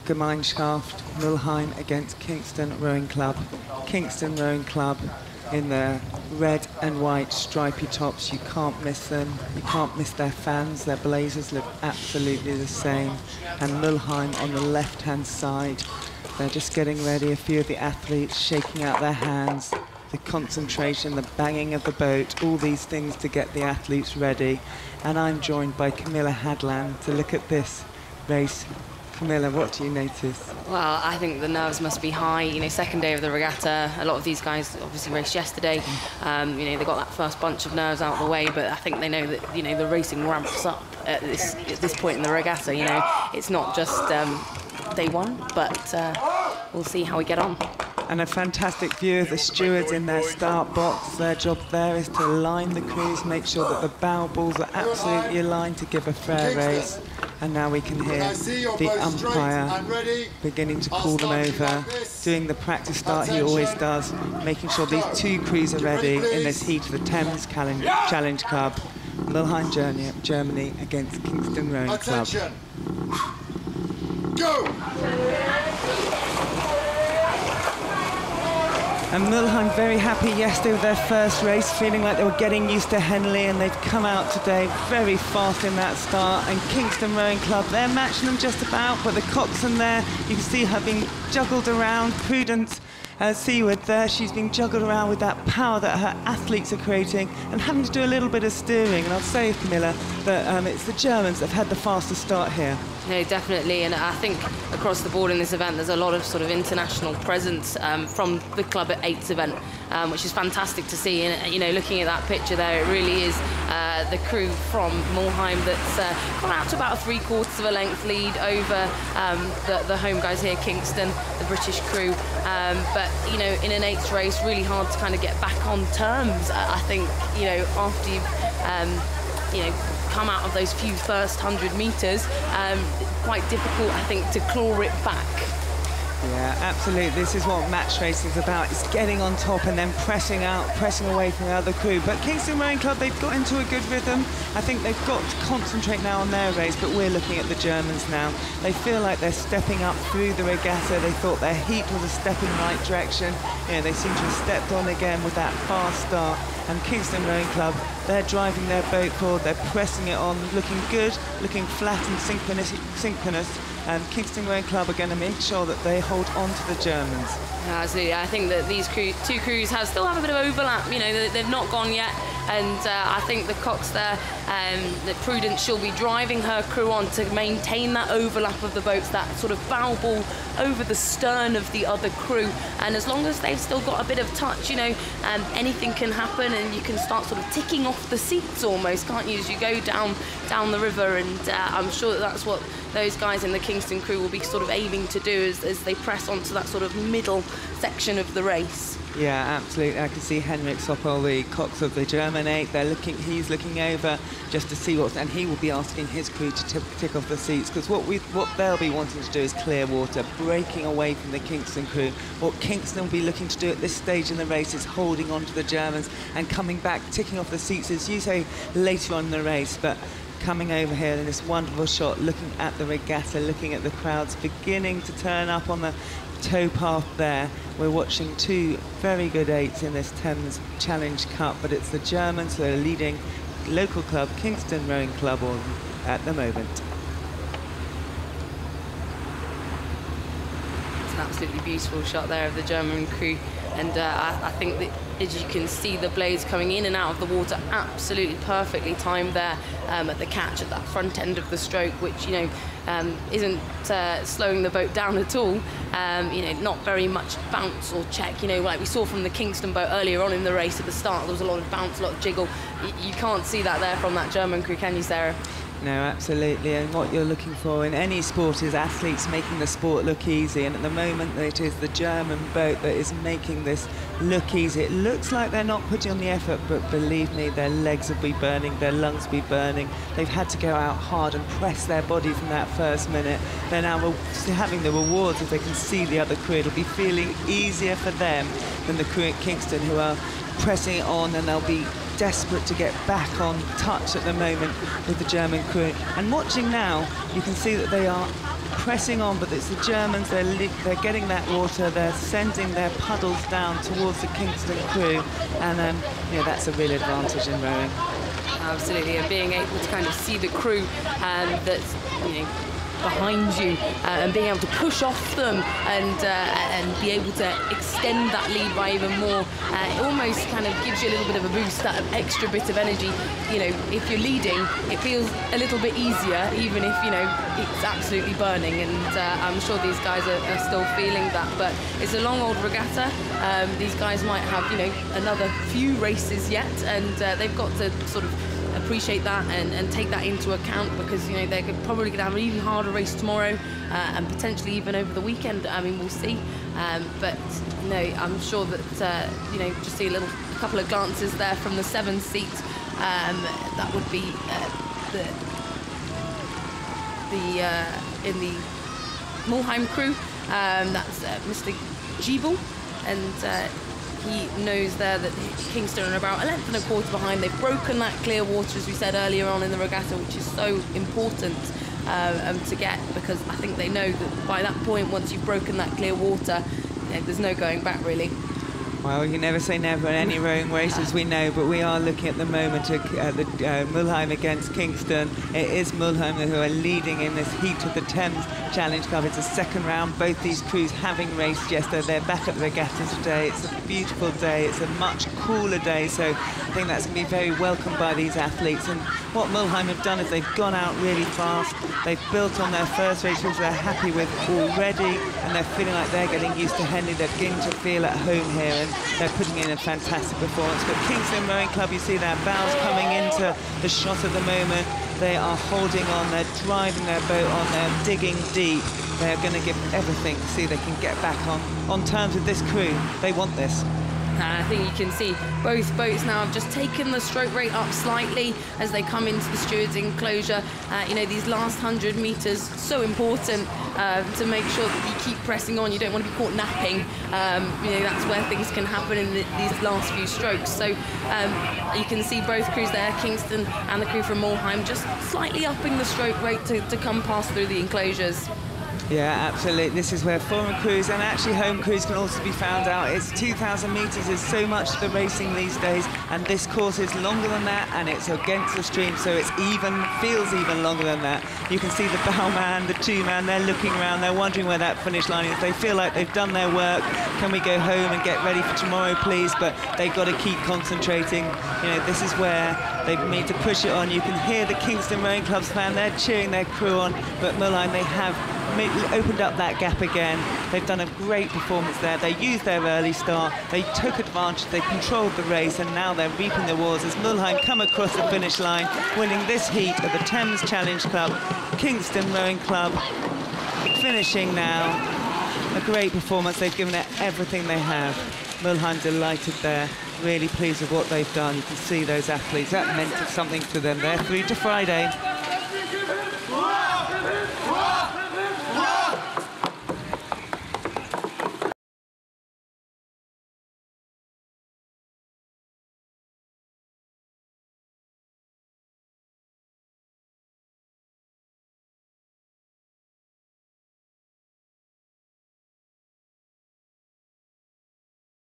Rennrudergemeinschaft, Mülheim against Kingston Rowing Club. Kingston Rowing Club in their red and white stripy tops. You can't miss them. You can't miss their fans. Their blazers look absolutely the same. And Mülheim on the left-hand side. They're just getting ready. A few of the athletes shaking out their hands. The concentration, the banging of the boat, all these things to get the athletes ready. And I'm joined by Camilla Hadland to look at this race. Camilla, what do you notice? Well, I think the nerves must be high. You know, second day of the regatta. A lot of these guys obviously raced yesterday. You know, they got that first bunch of nerves out of the way, but I think they know that, you know, the racing ramps up at this point in the regatta. You know, it's not just day one, but we'll see how we get on. And a fantastic view of the stewards in their start box. Their job there is to line the crews, make sure that the bow balls are absolutely aligned to give a fair race. And now we can hear the umpire beginning to call them over, doing the practice start he always does, making sure these two crews are ready in this heat of the Thames Challenge Cup. Mülheim, Germany against Kingston Rowing Club. Go! And Mülheim very happy yesterday with their first race, feeling like they were getting used to Henley, and they've come out today very fast in that start. And Kingston Rowing Club, they're matching them just about, but the coxswain there, you can see her being juggled around. Prudence Seaward there, she's being juggled around with that power that her athletes are creating and having to do a little bit of steering. And I'll say, Camilla, that it's the Germans that have had the fastest start here. No, definitely, and I think across the board in this event there's a lot of sort of international presence from the club at 8's event, which is fantastic to see. And you know, looking at that picture there, it really is the crew from Mülheim that's gone out to about a 3/4 of a length lead over the home guys here, Kingston, the British crew. But you know, in an 8's race, really hard to kind of get back on terms. I think, you know, after you've you know, come out of those few first 100 metres, quite difficult, I think, to claw it back. Yeah, absolutely. This is what match racing is about. It's getting on top and then pressing out, pressing away from the other crew. But Kingston Rowing Club, they've got into a good rhythm. I think they've got to concentrate now on their race, but we're looking at the Germans now. They feel like they're stepping up through the regatta. They thought their heat was a step in the right direction. You know, they seem to have stepped on again with that fast start. And Kingston Rowing Club, they're driving their boat forward, they're pressing it on, looking good, looking flat and synchronous. And Kingston Rowing Club are going to make sure that they hold on to the Germans. Absolutely. I think that these two crews still have a bit of overlap. You know, they've not gone yet. And I think the cox there, that Prudence, she'll be driving her crew on to maintain that overlap of the boats, that sort of bow ball over the stern of the other crew. And as long as they've still got a bit of touch, you know, anything can happen, and you can start sort of ticking off the seats almost, can't you, as you go down the river. And I'm sure that that's what those guys in the Kingston crew will be sort of aiming to do as they press onto that sort of middle section of the race. Yeah, absolutely. I can see Henrik Soppel, the cox of the German 8. He's looking over just to see and he will be asking his crew to tick off the seats, because what they'll be wanting to do is clear water, breaking away from the Kingston crew. What Kingston will be looking to do at this stage in the race is holding on to the Germans and coming back, ticking off the seats, as you say, later on in the race. But coming over here in this wonderful shot, looking at the regatta, looking at the crowds beginning to turn up on the towpath there. We're watching two very good 8's in this Thames Challenge Cup, but it's the Germans who are leading local club, Kingston Rowing Club, on at the moment. It's an absolutely beautiful shot there of the German crew. And I think that, as you can see, the blades coming in and out of the water, absolutely perfectly timed there at the catch at that front end of the stroke, which, you know, isn't slowing the boat down at all. You know, not very much bounce or check. You know, like we saw from the Kingston boat earlier on in the race at the start, there was a lot of bounce, a lot of jiggle. You can't see that there from that German crew, can you, Sarah? No, absolutely, and what you're looking for in any sport is athletes making the sport look easy, and at the moment it is the German boat that is making this look easy. It looks like they're not putting on the effort, but believe me, their legs will be burning, their lungs will be burning. They've had to go out hard and press their bodies in that first minute. They're now having the rewards if they can see the other crew. It'll be feeling easier for them than the crew at Kingston, who are pressing it on, and they'll be desperate to get back on touch at the moment with the German crew. And watching now, you can see that they are pressing on, but it's the Germans, they're getting that water, they're sending their puddles down towards the Kingston crew, and you know, that's a real advantage in rowing. Absolutely, and being able to kind of see the crew that's, you know, behind you, and being able to push off them and be able to extend that lead by even more, it almost kind of gives you a little bit of a boost, that extra bit of energy. You know, if you're leading, it feels a little bit easier, even if, you know, it's absolutely burning, and I'm sure these guys are still feeling that. But it's a long old regatta. These guys might have, you know, another few races yet, and they've got to sort of appreciate that and take that into account, because, you know, they're probably going to have an even harder race tomorrow, and potentially even over the weekend. I mean, we'll see. But no, I'm sure that you know, just see a couple of glances there from the 7th seat. That would be in the Mülheim crew. That's Mr. Giebel, and he knows there that Kingston are about 1 1/4 length behind. They've broken that clear water, as we said earlier on in the regatta, which is so important to get, because I think they know that by that point, once you've broken that clear water, you know, there's no going back, really. Well, you never say never in any rowing race, as we know, but we are looking at the moment at the Mülheim against Kingston. It is Mülheim who are leading in this heat of the Thames Challenge Cup. It's a second round. Both these crews having raced yesterday. They're back at the regatta today. It's a beautiful day. It's a much cooler day, so I think that's going to be very welcomed by these athletes. And what Mülheim have done is they've gone out really fast. They've built on their first race, which they're happy with already, and they're feeling like they're getting used to Henley. They're beginning to feel at home here, and they're putting in a fantastic performance. But Kingston Rowing Club, you see their bows coming into the shot at the moment. They are holding on, they're driving their boat on, they're digging deep. They're going to give everything to see they can get back on terms with this crew. They want this. I think you can see both boats now have just taken the stroke rate up slightly as they come into the steward's enclosure. You know, these last 100 metres, so important to make sure that you keep pressing on. You don't want to be caught napping. You know, that's where things can happen in these last few strokes. So you can see both crews there, Kingston and the crew from Mülheim, just slightly upping the stroke rate to come past through the enclosures. Yeah, absolutely. This is where foreign crews and actually home crews can also be found out. It's 2,000 metres is so much of the racing these days, and this course is longer than that, and it's against the stream, so it's feels even longer than that. You can see the bowman, the two-man, they're looking around, they're wondering where that finish line is. They feel like they've done their work. Can we go home and get ready for tomorrow, please? But they've got to keep concentrating. You know, this is where they need to push it on. You can hear the Kingston Rowing Club's fan, they're cheering their crew on, but Mülheim, they have opened up that gap again. They've done a great performance there. They used their early start, they took advantage, they controlled the race, and now they're reaping the rewards as Mülheim come across the finish line, winning this heat of the Thames Challenge Club. Kingston Rowing Club finishing now. A great performance. They've given it everything they have. Mülheim delighted there, really pleased with what they've done. You can see those athletes, that meant something to them. They're through to Friday.